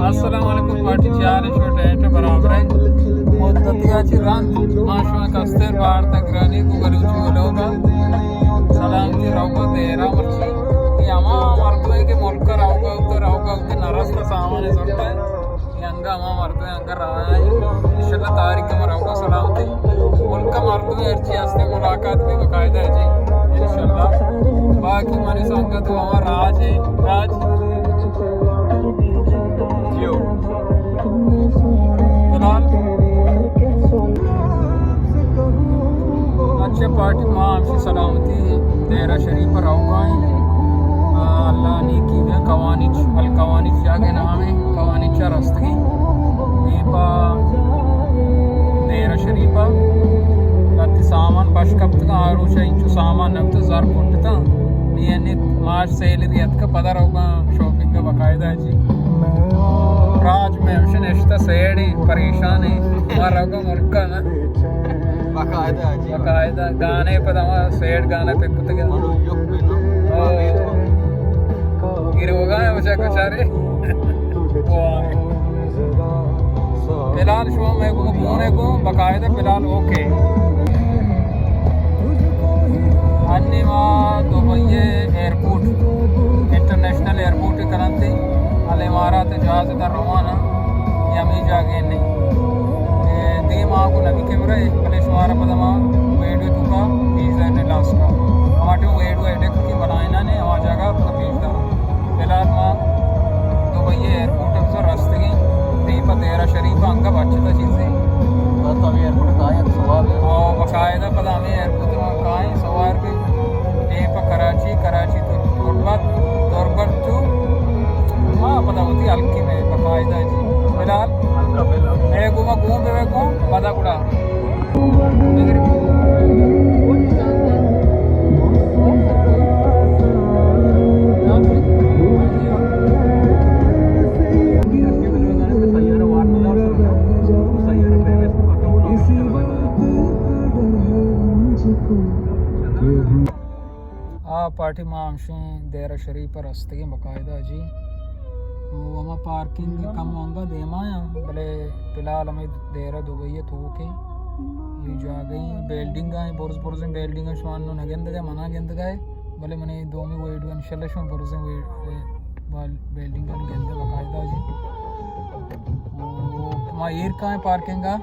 Assalamualaikum parti çare şu tente beraber muddatiyaçı rand maşma kaster bağırta grani bu galucu loga salamti rauga dera marchi yama martay ke molka rauga utte narasta samane sorta yanga ama martay yanga raay inşallah tarikh me rauga salamti molka martay erchi aste mulaqat bhi baqaida hai ji inşallah baki mani sangat ama raj अच्छे party माँ हमसे सलामती तेरा शरीफ पर रहूँगा अल्लाह ने की में कवानिच अल कवानिच जाके नाम है कवानिच रस्तगी दीपा तेरा शरीफा लत्ती सामान पश कब तक आरूशा इंचु सामान नब तो ज़र पुट्टा नियत मार्च सैलरी अत का पता रहूँगा शॉपिंग का बकायदा है जी राज में हमसे नेश्ता सेड़ी परेशान है मारूँगा मुल्का ना बकायदा गाने पर हमारा सेड गाने पे कुत्ते के गिर होगा है मुझे कुछ अरे फिलहाल शो में घूमने को बकायदा फिलहाल ओके अन्यमा दुबई एयरपोर्ट इंटरनेशनल एयरपोर्ट करंती अल इमारत जहाज़ रवाना यमी जागे नहीं माకు నవి కెమెరా పలేశ్వర పదమా వేడు తుకా పీజా ने लास्ट का हमारे वेड वेडक की बनाना ने वहाँ जगह पर पीजदा फिलहाल माँ दुबई एयरपोर्ट से रास्ते की दीपा तेरा शरीफ अंगा बच्चा चीज़ें तो एयरपोर्ट का है सवार और बकायदा पता हमें एयरपोर्ट में कहाँ है सवार पे दीपा कराची तो दोरबत तो हाँ पता होती हल्की में बकायदा जी फिलहाल घूम को पता कुड़ा पार्टी मामशे देरा शरीफ पर रस्ते बकायदा जी वहाँ पार्किंग कम होंगे देमाया भले फिलहाल हमें देरा दुबई तो के ये जा गई बिल्डिंग आए बोर्स बिल्डिंग शुमान नो नगेंद गए मना गेंद गए भले मैंने दो में वेट इंशाल्लाह शुमान बोर्स बिल्डिंग का गेंद बकायदा जी वहाँ ईर कहाँ है पार्किंग का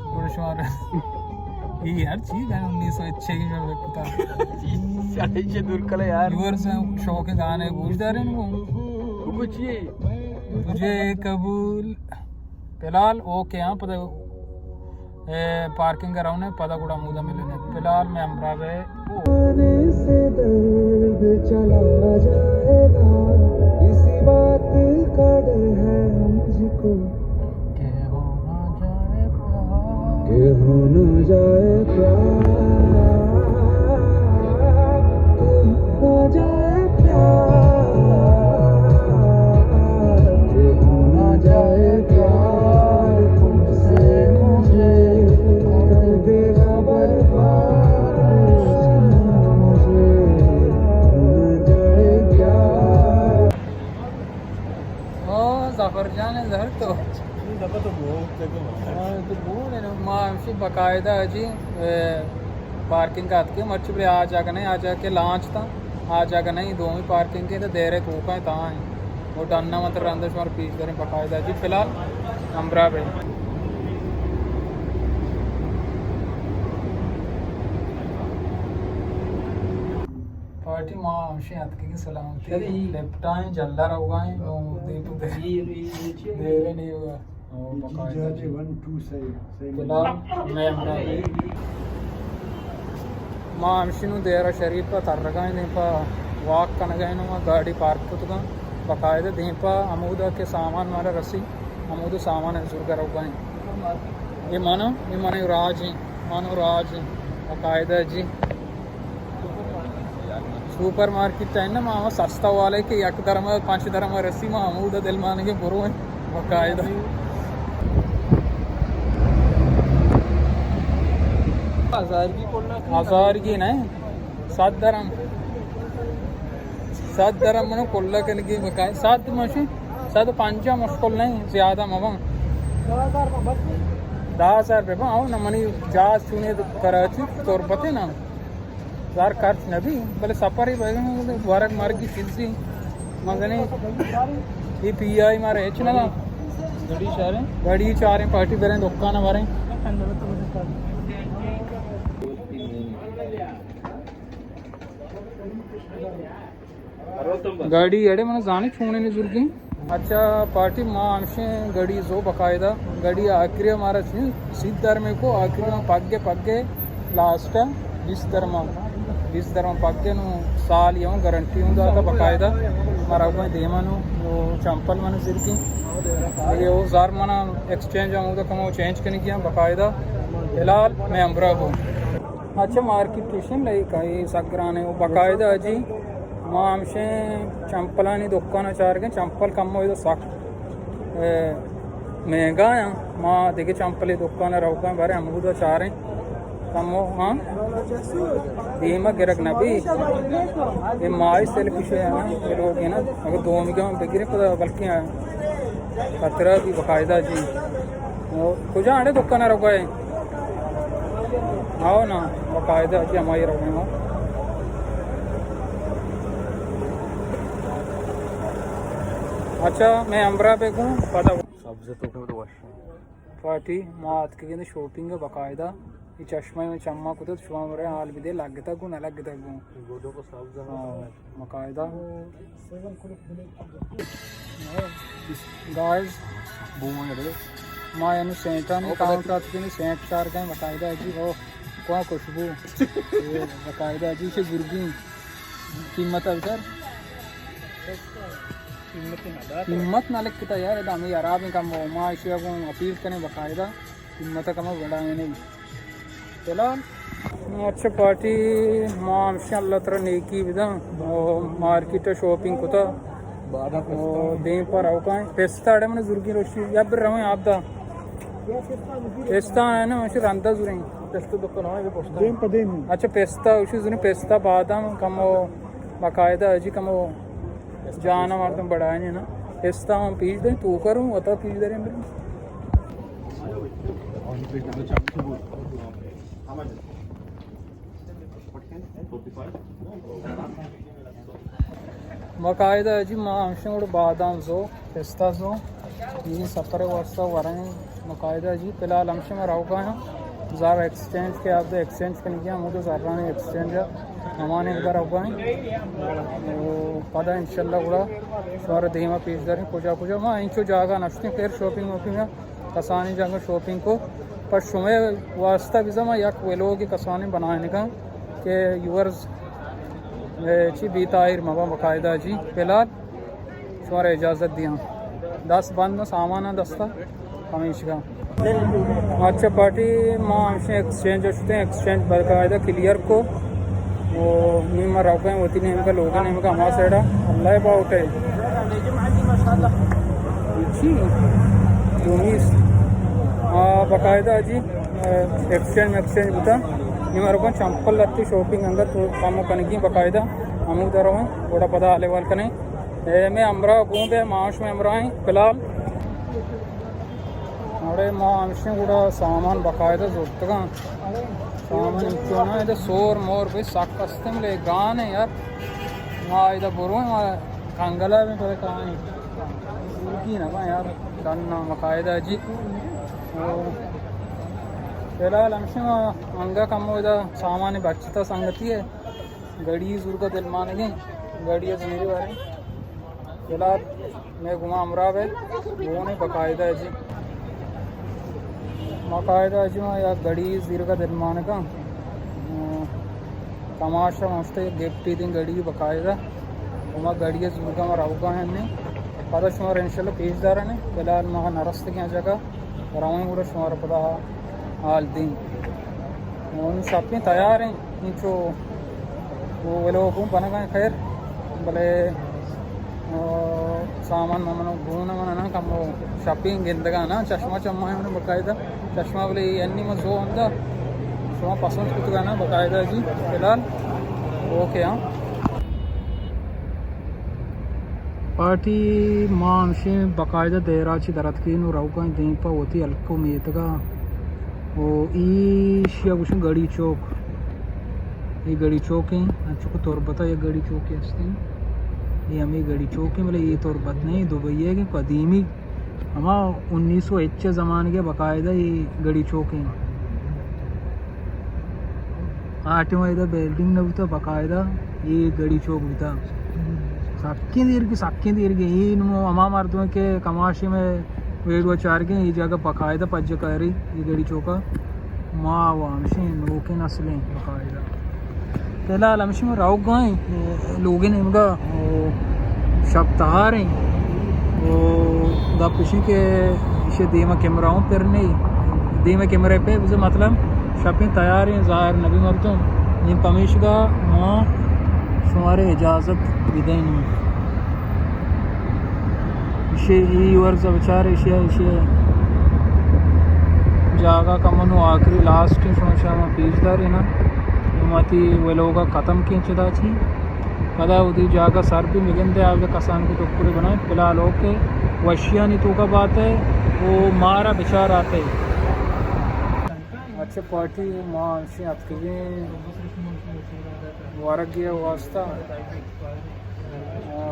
थोड़ा शुमार ये यार चीज़ है 1906 की जो पता शायद दूर कले यार यूर से शो के गाने पूछते रहे इनको तुझे कबूल फिलहाल ओके यहाँ पता पार्किंग कराऊँ ने पता गुड़ा मुदा मिलने फिलहाल मैं अमरावे से दर्द चला जाएगा इसी बात का डर है मुझको के हो न जाए प्यार बकायदा जी पार्किंग का के मर्च पे आ जाकर नहीं आ जाके लॉन्च था आ जाकर नहीं दो ही पार्किंग के तो दे रहे तूका है ताँ है वो डरना मतलब अंदर शुमार पीस करें बकायदा जी फिलहाल अमरा पे पार्टी माँ हमसे हत्के की सलामती लेफ्ट आए जल्दा रहोगा है दे रहे नहीं होगा माँ हमशी देरा शरीफ पर तर रखा दीपा वाक कन गए गाड़ी पार्क पुतगा बकायदा दीपा अमूदा के सामान मारा रसी अमूद सामान जुर कर ये मानो राज है बकायदा जी सुपर मार्केट है ना माँ सस्ता वाले के एक धर्म 5 धर्म रसी माँ अमूद दिल मान के बुरो है बकायदा हजार की नहीं 7 धर्म म्हणून कोल्हा कलगी बकाय 7 माशी तो 5 मुश्किल नहीं ज़्यादा मबा 10,000 रुपये आओ ना मनी जहाज चुने कराची तोरबते ना यार खर्च नबी भले सफर ही भाई वारक मार्ग की फिल्सी मगने ये PI मारे है ना गड़ी चारे पार्टी बेरे दुकान मारे गाड़ी एडे मैंने जाने छूने नहीं जुर्गी अच्छा पार्टी माँ अंशे गड़ी जो बकायदा गड़ी आखिरी हमारा सीधर में को आखिरी में पग्गे लास्ट 20 दर में पग्गे नु साल यूँ गारंटी हूँ दाता बकायदा हमारा कोई देमनु वो चंपल मैंने जुर्गी ये वो जार मना एक्सचेंज हूँ तो कम चेंज करने किया बकायदा फिलहाल मैं अम्बरा हूँ अच्छा मार्केट स्टेशन लाइक आई सगराने वो बकायदा जी माँ हमसे चंपलानी दुकान चार के चंपल कम हो तो सख्त महंगा है माँ देखिए चंपल दुकान रहोगा बारे अमरूद चार हैं कम हो हाँ धीमा गिरक ना भी ये माँ से पीछे है ना ये लोग है ना अगर 2 में बिगड़े पता बल्कि खतरा की बकायदा जी कुछ आड़े दुकान रहोगा आओ ना बकायदा जी हमारी रहोगे अच्छा मैं अम्बरा पे हूँ पता सबसे तो पार्टी मात के शॉपिंग है बकायदा ये चश्मा में चम्मा को तो छुआ मरे हाल भी दे लगता गु ना लगता गु बकायदा गाइस माँ यानी सेंटा नहीं काउंटर आती नहीं सेंट चार का बकायदा जी वो कौन खुशबू बकायदा जी से गुर्गी कीमत है सर कीमत ना लिखता यार हमें यार आप कम माँ इसे को अपील करें बकायदा कीमत कम बढ़ाए नहीं फिलहाल अच्छा पार्टी माँ अल्लाह तरह नेकी विधा मार्केट शॉपिंग को था दे पर आओ कहाँ पेस्ता अड़े मैंने जुर्गी रोशी या फिर रहो आप दा पेस्ता है ना वैसे रंदा जुरें पेस्ता दुकान है अच्छा पेस्ता उसी जुने पेस्ता बादाम कम बकायदा जी कम जाना हमारे तुम बढ़ाया नहीं ना पेस्ता हम पीस दें तू करूँ अतः पीस दे रहे मेरे बकायदा जी माँ हमसे बादाम जो पेस्ता जो ये सफर वर्षा वरें बकायदा जी फिलहाल हमसे में रहोगा है ज़्यादा एक्सचेंज के आप एक्सचेंज करने किया मुझे ज़्यादा नहीं एक्सचेंज है हमारे इधर होगा है वो पता इंशाल्लाह पूरा सारे धीमा पीस दर पूजा माँ इंचो जागा नश्ते फिर शॉपिंग वॉपिंग कसानी जागा शॉपिंग को पर शुमे वास्ता भी जमा या कोई लोग कसानी बनाने का कि यूवर्स ची बीताइर मबा बकायदा जी फिलहाल शुमारा इजाज़त दिया 10 बंद में सामान दस्ता हमेश का अच्छा पार्टी माँ हमसे एक्सचेंज होते हैं एक्सचेंज बकायदा क्लियर को वो नीमा रौका है होती नहीं इनका लोगों ने इनका हमारा सेड़ा अल्लाह बाउट है जी बकायदा जी एक्सचेंज बता नीमा रौका चंपल लत्ती शॉपिंग अंदर तो काम करने की बकायदा हम उधर हैं थोड़ा पता आले वाल करें मैं अमरा घूम पे माश में अमरा हैं फिलहाल अरे माँ हमसे पूरा सामान बकायदा जरूरत का सामान क्यों ना इधर शोर मोर भाई साक कस्ते में ले गान है यार हाँ इधर बोरो है हमारा कांगला में पता कहाँ है की ना यार जानना बकायदा जी फिलहाल हमसे अंगा कम हो इधर सामान बचता संगति है गड़ी जरूर का दिल मान गए गाड़ी है मेरे बारे फिलहाल मैं घुमा अमरा है वो नहीं बकायदा है जी बाकायदा जी या गड़ी जीरो का दिलमान का तमाशा मस्त गिफ्ट दिन गड़ी बकायदा वहाँ गड़ी जीरो का रहोगा है हमने पता शुमार इंशाल्लाह पेशदार है फिलहाल वहाँ नरस्त की जगह राउंड కూడా शुमार पता हाल दिन शॉपिंग तैयार हैं इंचो वो लोग बना गए खैर भले सामान ममन घूमना मना कम शॉपिंग इंतगा ना चश्मा चम्मा है बकायदा चश्मा बोले अన్నీ जो अंदर शुमा पसंद कुतगा ना बकायदा जी फिलहाल ओके हाँ पार्टी माँ हमसे बाकायदा देराची दरत की नु राव का दिन पा होती अलको मेतगा वो ई गड़ी चौक ये गड़ी चौक है अच्छो तौर बता ये गड़ी चौक है ये हमें गड़ी चौक है मतलब ये तौर बत नहीं दुबई है कि कदीमी हम 1901 ज़माने के बाकायदा ये गड़ी चौक है आठवा इधर बिल्डिंग न होता बाकायदा ये गड़ी चौक होता साक्की देर के ये अमा मारते हैं कि कमाशी में वेट वो चार के ये जगह बाकायदा पज कर रही ये गड़ी चौका माँ वामशी नोके नस्लें बाकायदा पहला लमशी में राव गए लोग ने इनका शब तहार हैं वो दा पुशी के इसे देमा कैमराओं पर नहीं देमा कैमरे पे उसे मतलब शपिंग तैयार हैं ज़ाहिर नबी मरतुम जिन पमेश का माँ शुमारे इजाज़त विदेन इसे ही वर्ष बेचारे इसे जागा कमनो आखिरी लास्ट समस्या में पीछदार है ना मती वे लोग ख़त्म खींचदा थी कदा उदी जागा सर भी मिलन दे आप कसान को टुकड़े बनाए फिलहाल ओके वशिया नहीं तो का बात है वो मारा बेचार आते अच्छे पार्टी माँ से आपके वारक गया वास्ता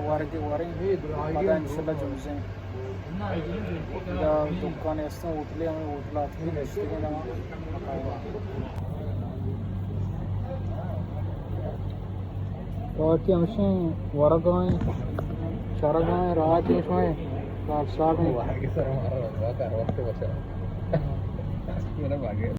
वारक वारक इंशाल्लाह जुमसे दुकान ऐसा उठले हमें उठला पार्टी हमसे वारक गए चारा गए रात में साफ साफ